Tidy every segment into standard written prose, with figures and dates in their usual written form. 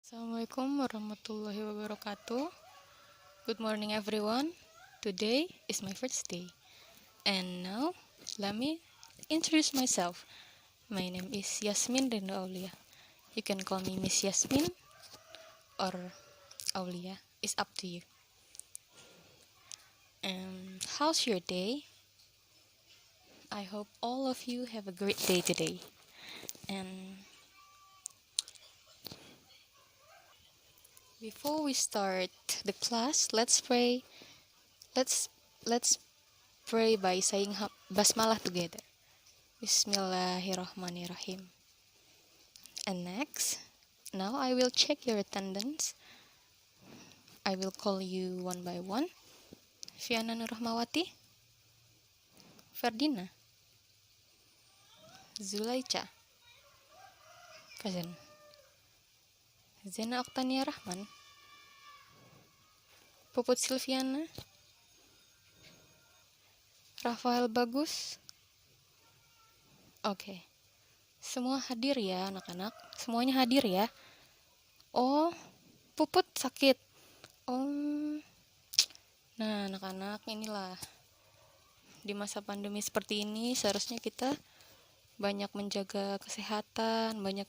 Assalamualaikum warahmatullahi wabarakatuh. Good morning everyone. Today is my first day. And now, let me introduce myself. My name is Yasmin Rindu Aulia. You can call me Miss Yasmin or Aulia. It's up to you. And how's your day? I hope all of you have a great day today. And before we start the class, let's pray. Let's pray by saying basmalah together. Bismillahirrahmanirrahim. And next, now I will check your attendance. I will call you one by one. Fiana Nurrahmawati, Ferdina, Zulaica, present. Zena Oktania Rahman, Puput Silviana, Rafael Bagus. Oke. Semua hadir ya anak-anak. Semuanya hadir ya. Oh, Puput sakit. Oh. Nah, anak-anak, inilah di masa pandemi seperti ini seharusnya kita banyak menjaga kesehatan, banyak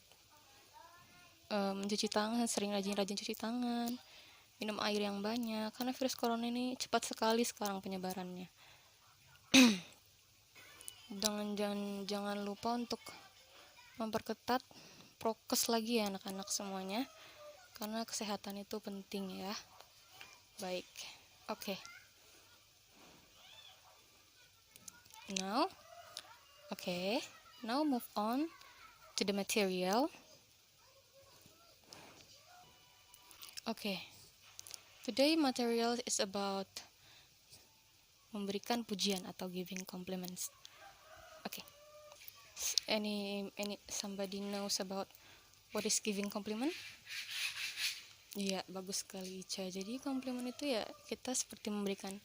mencuci tangan, sering rajin-rajin cuci tangan, minum air yang banyak, karena virus corona ini cepat sekali sekarang penyebarannya. Jangan lupa untuk memperketat prokes lagi ya anak-anak semuanya, karena kesehatan itu penting ya. Baik, oke. Now move on to the material. Today material is about memberikan pujian atau giving compliments. Any somebody knows about what is giving compliment? Iya, bagus sekali Ica. Jadi komplimen itu ya kita seperti memberikan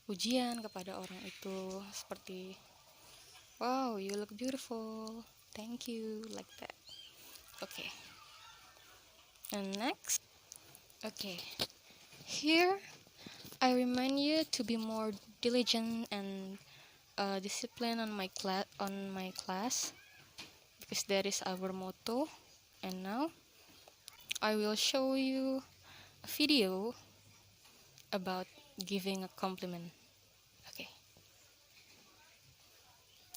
pujian kepada orang itu, seperti wow, you look beautiful, thank you, like that. And next, here I remind you to be more diligent and disciplined on my class, because that is our motto. And now I will show you a video about giving a compliment.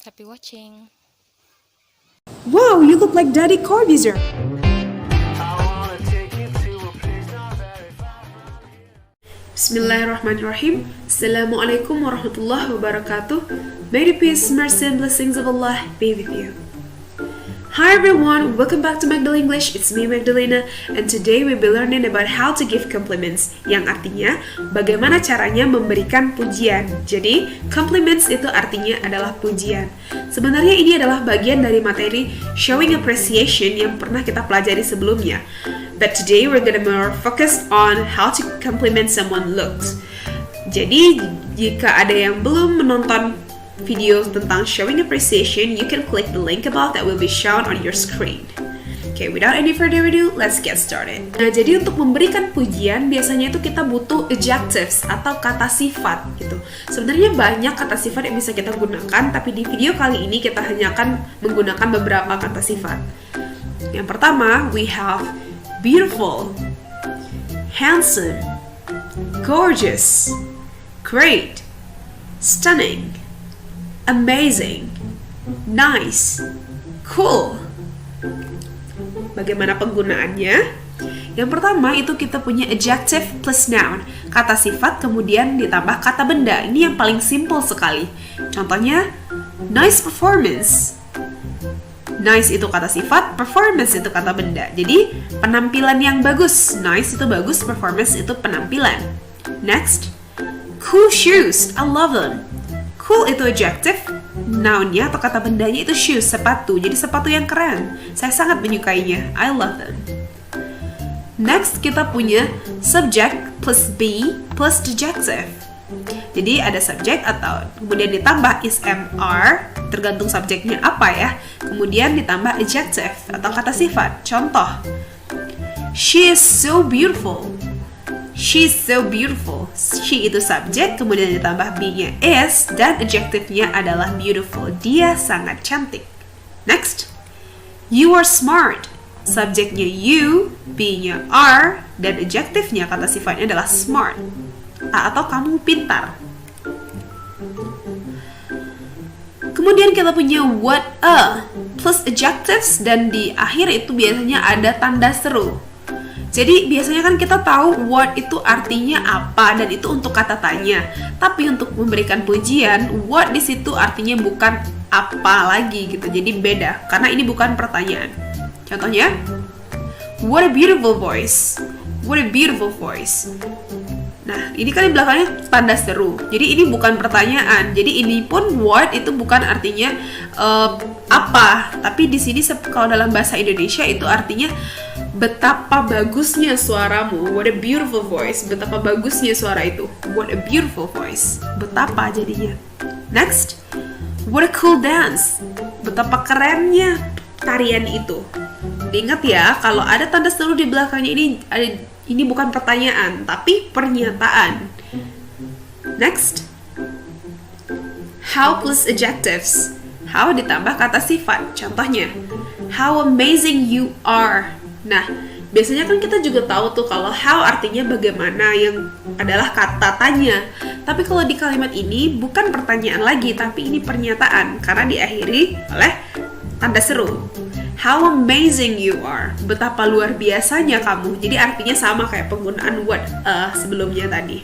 Happy watching. Wow, you look like Daddy Corbuzier. Bismillahirrahmanirrahim. Assalamualaikum warahmatullahi wabarakatuh. May the peace, mercy, and blessings of Allah be with you. Hi everyone, welcome back to Magdalena English. It's me Magdalena, and today we'll be learning about how to give compliments, yang artinya bagaimana caranya memberikan pujian. Jadi, compliments itu artinya adalah pujian. Sebenarnya ini adalah bagian dari materi showing appreciation yang pernah kita pelajari sebelumnya. But today we're gonna more focus on how to compliment someone looks. Jadi, jika ada yang belum menonton video tentang showing appreciation, you can click the link above that will be shown on your screen. Okay, without any further ado, let's get started. Nah, jadi untuk memberikan pujian, biasanya itu kita butuh adjectives atau kata sifat gitu. Sebenarnya banyak kata sifat yang bisa kita gunakan, tapi di video kali ini kita hanya akan menggunakan beberapa kata sifat. Yang pertama, we have beautiful, handsome, gorgeous, great, stunning, amazing, nice, cool. Bagaimana penggunaannya? Yang pertama itu kita punya adjective plus noun, kata sifat kemudian ditambah kata benda. Ini yang paling simple sekali. Contohnya, nice performance. Nice itu kata sifat, performance itu kata benda. Jadi penampilan yang bagus. Nice itu bagus, performance itu penampilan. Next, cool shoes. I love them. Cool itu adjective, noun-nya atau kata bendanya itu shoes, sepatu. Jadi sepatu yang keren. Saya sangat menyukainya. I love them. Next, kita punya subject plus be plus adjective. Jadi ada subject atau kemudian ditambah is are, tergantung subjeknya apa ya. Kemudian ditambah adjective atau kata sifat. Contoh, She is so beautiful. She is so beautiful. She itu subjek, kemudian ditambah be-nya is, dan adjective-nya adalah beautiful. Dia sangat cantik. Next. You are smart. Subjeknya you, be-nya are, dan adjective-nya kata sifatnya adalah smart. Atau kamu pintar. Kemudian kita punya what a plus adjectives, dan di akhir itu biasanya ada tanda seru. Jadi biasanya kan kita tahu what itu artinya apa, dan itu untuk kata tanya. Tapi untuk memberikan pujian, what di situ artinya bukan apa lagi gitu. Jadi beda karena ini bukan pertanyaan. Contohnya, what a beautiful voice. What a beautiful voice. Nah, ini kan di belakangnya tanda seru. Jadi ini bukan pertanyaan. Jadi ini pun what itu bukan artinya apa, tapi di sini kalau dalam bahasa Indonesia itu artinya betapa bagusnya suaramu. What a beautiful voice. Betapa bagusnya suara itu. What a beautiful voice. Betapa jadinya. Next. What a cool dance. Betapa kerennya tarian itu. Diingat ya, kalau ada tanda seru di belakangnya ini bukan pertanyaan, tapi pernyataan. Next. How plus adjectives. How ditambah kata sifat. Contohnya, how amazing you are. Nah, biasanya kan kita juga tahu tuh kalau how artinya bagaimana, yang adalah kata tanya. Tapi kalau di kalimat ini bukan pertanyaan lagi, tapi ini pernyataan karena diakhiri oleh tanda seru. How amazing you are. Betapa luar biasanya kamu. Jadi artinya sama kayak penggunaan what sebelumnya tadi.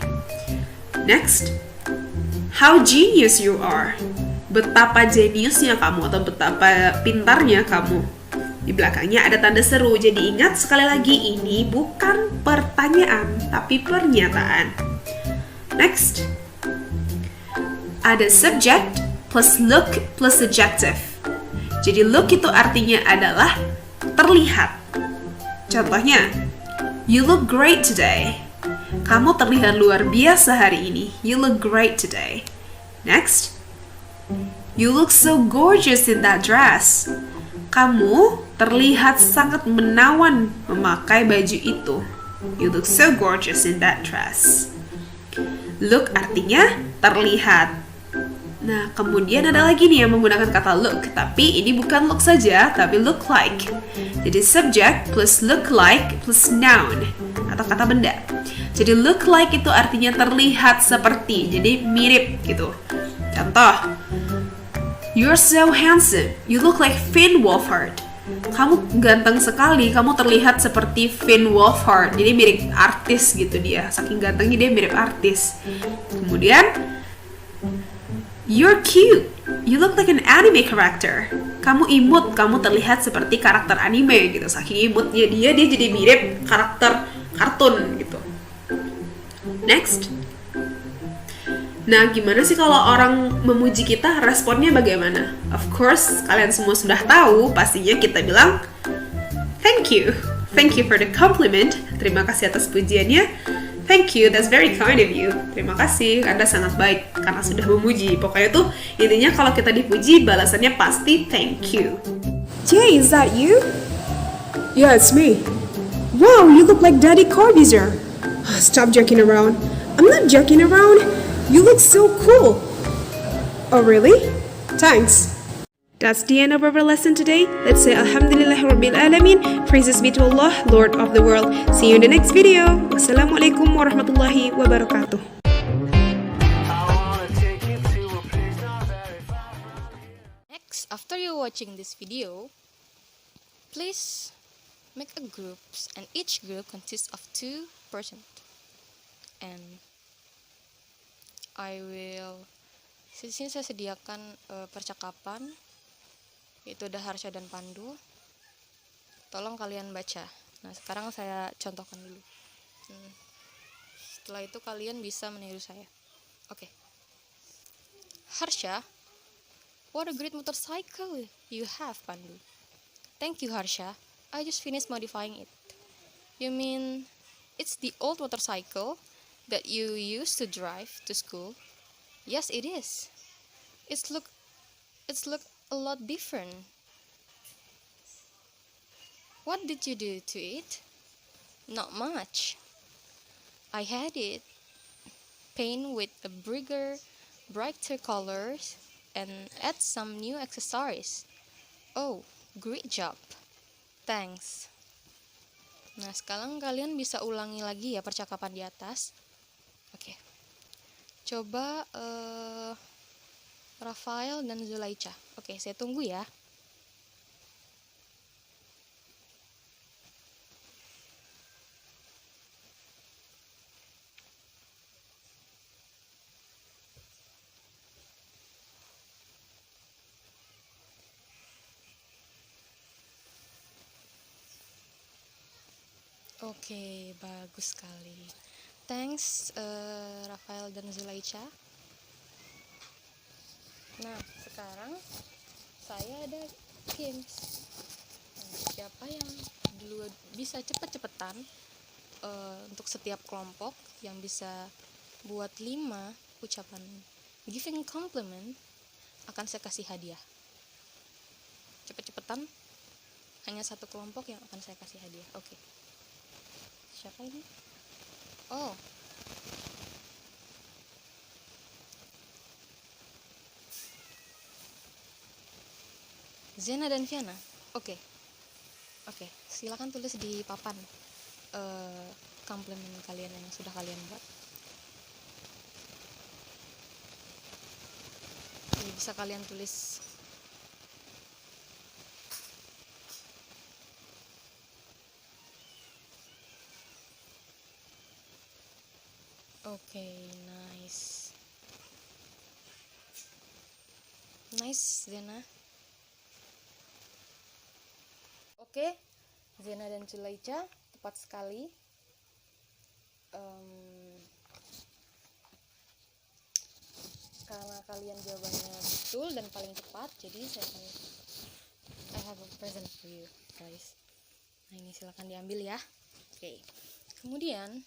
Next. How genius you are. Betapa jeniusnya kamu atau betapa pintarnya kamu. Di belakangnya ada tanda seru. Jadi ingat sekali lagi, ini bukan pertanyaan, tapi pernyataan. Next. Ada subject plus look plus adjective. Jadi look itu artinya adalah terlihat. Contohnya, you look great today. Kamu terlihat luar biasa hari ini. You look great today. Next. You look so gorgeous in that dress. Kamu terlihat sangat menawan memakai baju itu. You look so gorgeous in that dress. Look artinya terlihat. Nah, kemudian ada lagi nih yang menggunakan kata look. Tapi ini bukan look saja, tapi look like. Jadi subject plus look like plus noun. Atau kata benda. Jadi look like itu artinya terlihat seperti. Jadi mirip gitu. Contoh. You're so handsome. You look like Finn Wolfhard. Kamu ganteng sekali. Kamu terlihat seperti Finn Wolfhard. Jadi mirip artis gitu dia. Saking gantengnya dia mirip artis. Kemudian, you're cute. You look like an anime character. Kamu imut. Kamu terlihat seperti karakter anime gitu. Saking imutnya dia jadi mirip karakter kartun gitu. Next. Nah, gimana sih kalau orang memuji kita, responnya bagaimana? Of course, kalian semua sudah tahu, pastinya kita bilang, thank you. Thank you for the compliment. Terima kasih atas pujiannya. Thank you, that's very kind of you. Terima kasih, Anda sangat baik karena sudah memuji. Pokoknya tuh, intinya kalau kita dipuji, balasannya pasti thank you. Jay, is that you? Yeah, it's me. Wow, you look like Daddy Corbusier. Stop joking around. I'm not joking around. You look so cool. Oh, really? Thanks. That's the end of our lesson today. Let's say Alhamdulillah Rabbil Alamin. Praises be to Allah, Lord of the world. See you in the next video. Wassalamualaikum warahmatullahi wabarakatuh. Next, after you watching this video, please make a groups, and each group consists of 2 persons. And I will, di sini saya sediakan percakapan, yaitu ada Harsha dan Pandu. Tolong kalian baca. Nah, sekarang saya contohkan dulu. Setelah itu kalian bisa meniru saya. Oke. Harsha, what a great motorcycle you have, Pandu. Thank you, Harsha. I just finished modifying it. You mean it's the old motorcycle that you used to drive to school? Yes, it is. It's look a lot different. What did you do to it? Not much. I had it paint with a brighter colors and add some new accessories. Oh, great job. Thanks. Nah, sekarang kalian bisa ulangi lagi ya percakapan di atas. Oke. Coba Rafael dan Zulaicha. Oke, saya tunggu ya. Oke, bagus sekali. Thanks Rafael dan Zulaicha. Nah, sekarang saya ada games. Nah, siapa yang dulu bisa cepet-cepetan untuk setiap kelompok yang bisa buat 5 ucapan giving compliment akan saya kasih hadiah. Cepet-cepetan, hanya satu kelompok yang akan saya kasih hadiah. Oke. Siapa ini? Oh, Zena dan Viana. Oke. Silakan tulis di papan komplimen kalian yang sudah kalian buat. Jadi bisa kalian tulis. Oke, nice. Nice, Zena. Oke, Zena dan Zulaicha, tepat sekali. Karena kalian jawabannya betul dan paling tepat, jadi I have a present for you guys. Nah, ini silakan diambil ya. Oke. Kemudian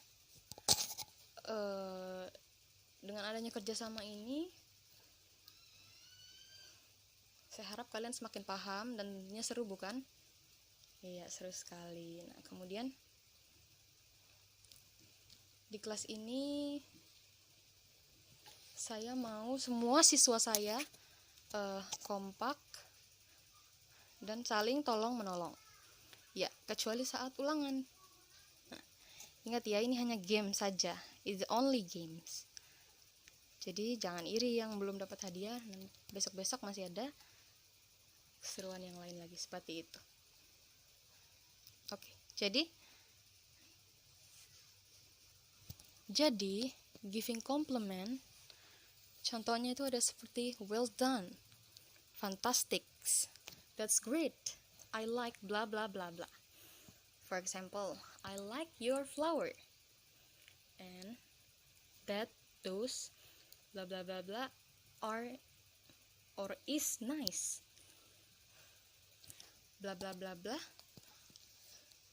dengan adanya kerjasama ini, saya harap kalian semakin paham dan tentunya seru, bukan? Iya, seru sekali. Nah, kemudian di kelas ini saya mau semua siswa saya kompak dan saling tolong menolong. Ya, kecuali saat ulangan. Nah, ingat ya, ini hanya game saja. It's only games. Jadi jangan iri yang belum dapat hadiah. Besok-besok masih ada keseruan yang lain lagi seperti itu. Oke, jadi giving compliment contohnya itu ada seperti well done, fantastic, that's great, I like blah blah blah blah. For example, I like your flower, and that those blah blah blah blah are or is nice. Blah blah blah blah.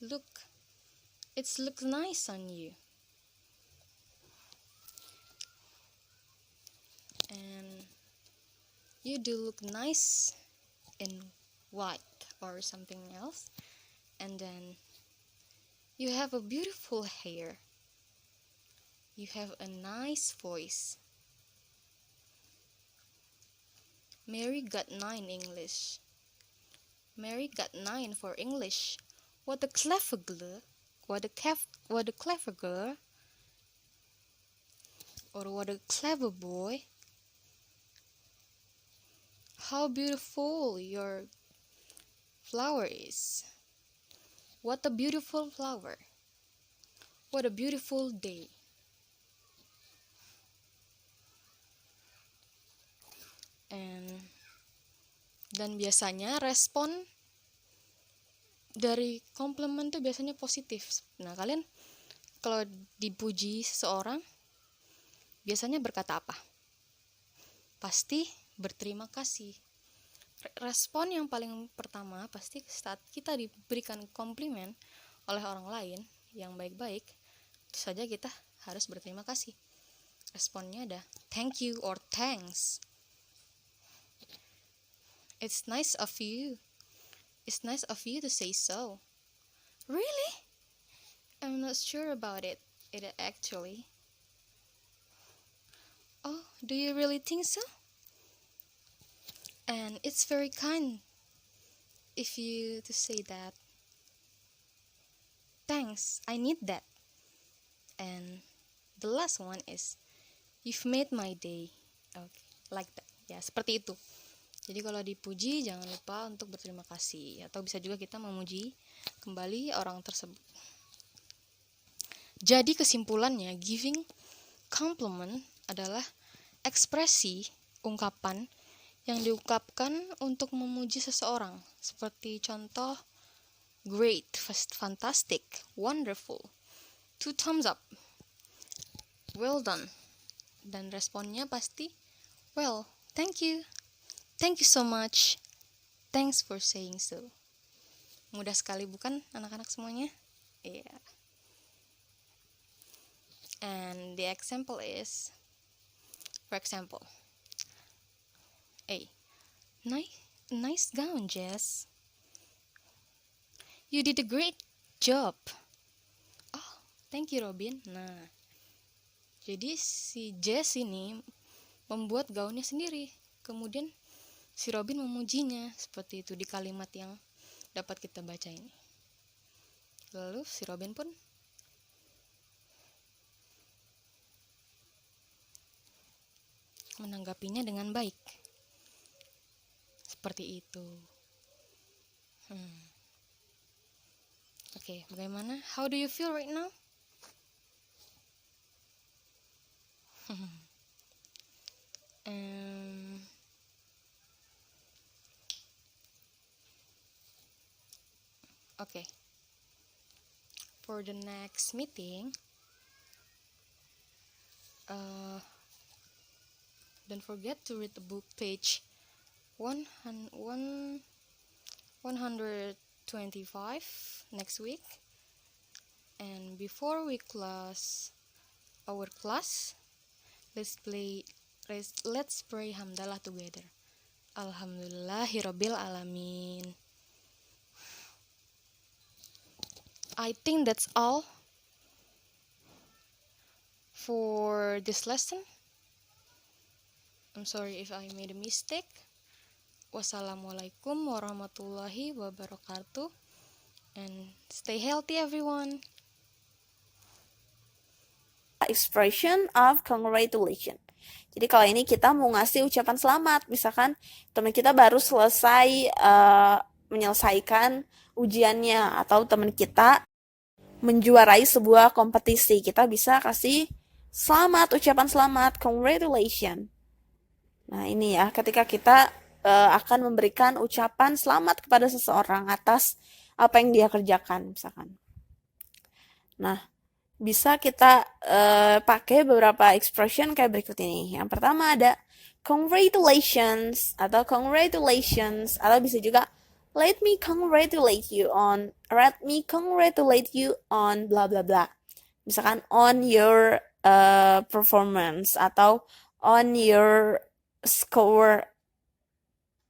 Look, it looks nice on you. And you do look nice in white or something else. And then you have a beautiful hair. You have a nice voice. Mary got 9 English. Mary got 9 for English. What a clever girl. What a clever girl. Or what a clever boy. How beautiful your flower is. What a beautiful flower. What a beautiful day. Dan biasanya respon dari komplimen tuh biasanya positif. Nah, kalian kalau dipuji seseorang biasanya berkata apa? Pasti berterima kasih. Respon yang paling pertama pasti saat kita diberikan komplimen oleh orang lain yang baik-baik, tentu saja kita harus berterima kasih. Responnya ada thank you or thanks. It's nice of you. It's nice of you to say so. Really? I'm not sure about it actually. Oh, do you really think so? And it's very kind if you to say that. Thanks, I need that. And the last one is, you've made my day. Okay, like that. Ya, seperti itu. Jadi kalau dipuji jangan lupa untuk berterima kasih, atau bisa juga kita memuji kembali orang tersebut. Jadi kesimpulannya, giving compliment adalah ekspresi ungkapan yang diungkapkan untuk memuji seseorang, seperti contoh great, fantastic, wonderful, 2 thumbs up, well done, dan responnya pasti well, thank you so much, thanks for saying so. Mudah sekali bukan anak-anak semuanya? Iya. Yeah. And the example is, for example, A. Nice gown, Jess. You did a great job. Oh, thank you, Robin. Nah, jadi si Jess ini membuat gaunnya sendiri. Kemudian si Robin memujinya. Seperti itu di kalimat yang dapat kita baca ini. Lalu si Robin pun menanggapinya dengan baik. Seperti itu. Oke, bagaimana? How do you feel right now? Okay. For the next meeting, don't forget to read the book page 125 next week. And before we close our class, let's pray hamdalah together. Alhamdulillahirabbil alamin. I think that's all for this lesson. I'm sorry if I made a mistake. Wassalamualaikum warahmatullahi wabarakatuh. And stay healthy, everyone. Expression of congratulation. Jadi kalau ini kita mau ngasih ucapan selamat, misalkan teman kita baru selesai menyelesaikan ujiannya, atau teman kita menjuarai sebuah kompetisi, kita bisa kasih selamat, ucapan selamat, congratulations. Nah ini ya, ketika kita akan memberikan ucapan selamat kepada seseorang atas apa yang dia kerjakan misalkan. Nah, bisa kita pakai beberapa expression kayak berikut ini. Yang pertama ada congratulations, atau bisa juga let me congratulate you on blah blah blah. Misalkan on your performance, atau on your score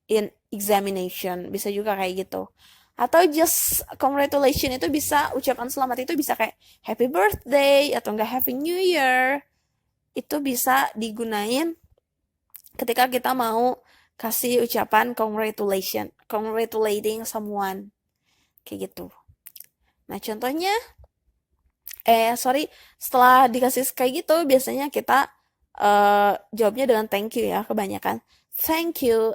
in examination, bisa juga kayak gitu. Atau just congratulation itu bisa, ucapan selamat itu bisa kayak happy birthday atau enggak happy new year. Itu bisa digunain ketika kita mau kasih ucapan congratulating someone, kayak gitu. Nah contohnya setelah dikasih kayak gitu biasanya kita jawabnya dengan thank you ya, kebanyakan thank you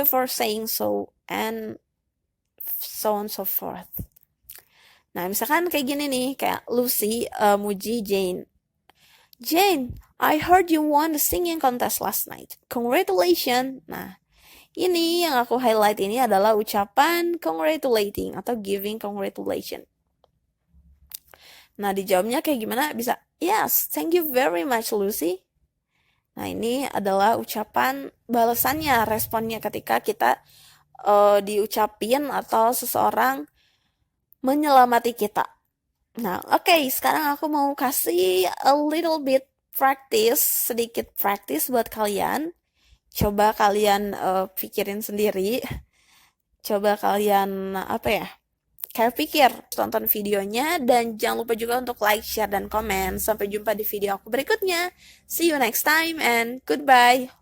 for saying so, and so on so forth. Nah misalkan kayak gini nih, kayak Lucy muji Jane, I heard you won the singing contest last night, congratulations. Nah ini yang aku highlight ini adalah ucapan congratulating atau giving congratulation. Nah dijawabnya kayak gimana? Bisa yes, thank you very much Lucy. Nah ini adalah ucapan balasannya, responnya ketika kita diucapin atau seseorang menyelamati kita. Nah oke, sekarang aku mau kasih a little bit sedikit practice buat kalian. Coba kalian pikirin sendiri. Coba kalian Care pikir, tonton videonya, dan jangan lupa juga untuk like, share, dan komen. Sampai jumpa di video aku berikutnya. See you next time and goodbye.